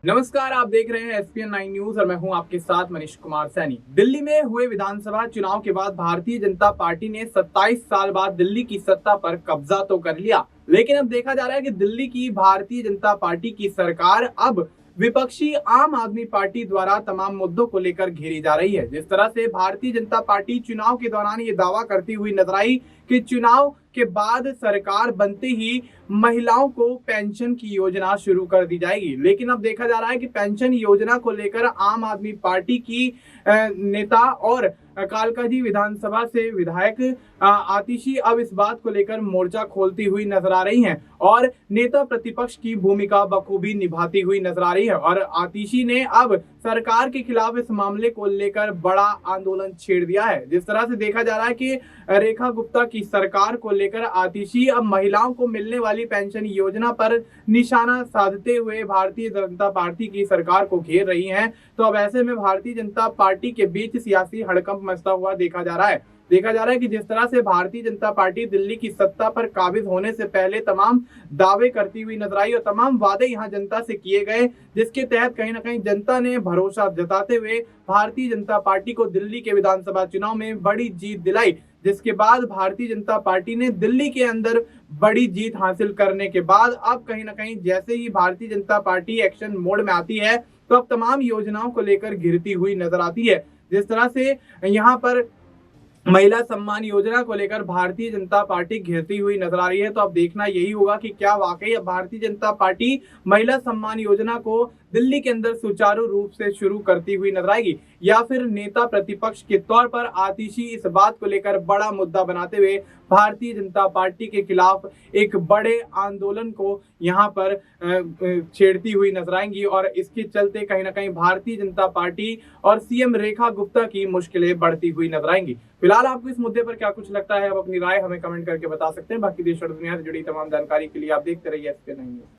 नमस्कार, आप देख रहे हैं एसपीएन 9 न्यूज और मैं हूं आपके साथ मनीष कुमार सैनी। दिल्ली में हुए विधानसभा चुनाव के बाद भारतीय जनता पार्टी ने 27 साल बाद दिल्ली की सत्ता पर कब्जा तो कर लिया, लेकिन अब देखा जा रहा है कि दिल्ली की भारतीय जनता पार्टी की सरकार अब विपक्षी आम आदमी पार्टी द्वारा तमाम मुद्दों को लेकर घेरी जा रही है। जिस तरह से भारतीय जनता पार्टी चुनाव के दौरान ये दावा करती हुई नजर आई कि चुनाव के बाद सरकार बनते ही महिलाओं को पेंशन की योजना शुरू कर दी जाएगी, लेकिन अब देखा जा रहा है कि पेंशन योजना को लेकर आम आदमी पार्टी की नेता और कालकाजी विधानसभा से विधायक आतिशी अब इस बात को लेकर मोर्चा खोलती हुई नजर आ रही हैं और नेता प्रतिपक्ष की भूमिका बखूबी निभाती हुई नजर आ रही है। और आतिशी ने अब सरकार के खिलाफ इस मामले को लेकर बड़ा आंदोलन छेड़ दिया है। जिस तरह से देखा जा रहा है कि रेखा गुप्ता की सरकार को लेकर आतिशी अब महिलाओं को मिलने वाली पेंशन योजना पर निशाना साधते हुए भारतीय जनता पार्टी की सरकार को घेर रही हैं। तो अब ऐसे में भारतीय जनता पार्टी के बीच सियासी हड़कंप मचता हुआ देखा जा रहा है कि जिस तरह से भारतीय जनता पार्टी दिल्ली की सत्ता पर काबिज होने से पहले तमाम दावे करती हुई नजर आई और तमाम वादे यहां जनता से किए गए, जिसके तहत कहीं ना कहीं जनता ने भरोसा जताते हुए भारतीय जनता पार्टी को दिल्ली के विधानसभा चुनाव में बड़ी जीत दिलाई। जिसके बाद भारतीय जनता पार्टी ने दिल्ली के अंदर बड़ी जीत हासिल करने के बाद अब कहीं ना कहीं जैसे ही Bharatiya Janata party action mode में आती है तो अब तमाम योजनाओं को लेकर घिरती हुई नजर आती है। जिस तरह से यहाँ पर महिला सम्मान योजना को लेकर भारतीय जनता पार्टी घेरती हुई नजर आ रही है, तो अब देखना यही होगा कि क्या वाकई अब भारतीय जनता पार्टी महिला सम्मान योजना को दिल्ली के अंदर सुचारू रूप से शुरू करती हुई नजर आएगी या फिर नेता प्रतिपक्ष के तौर पर आतिशी इस बात को लेकर बड़ा मुद्दा बनाते हुए भारतीय जनता पार्टी के खिलाफ एक बड़े आंदोलन को यहाँ पर छेड़ती हुई नजर आएंगी और इसके चलते कहीं ना कहीं भारतीय जनता पार्टी और सीएम रेखा गुप्ता की मुश्किलें बढ़ती हुई नजर आएंगी। फिलहाल आपको इस मुद्दे पर क्या कुछ लगता है, आप अपनी राय हमें कमेंट करके बता सकते हैं। बाकी देश और दुनिया से जुड़ी तमाम जानकारी के लिए आप देखते रहिए एसपीएन 9 न्यूज।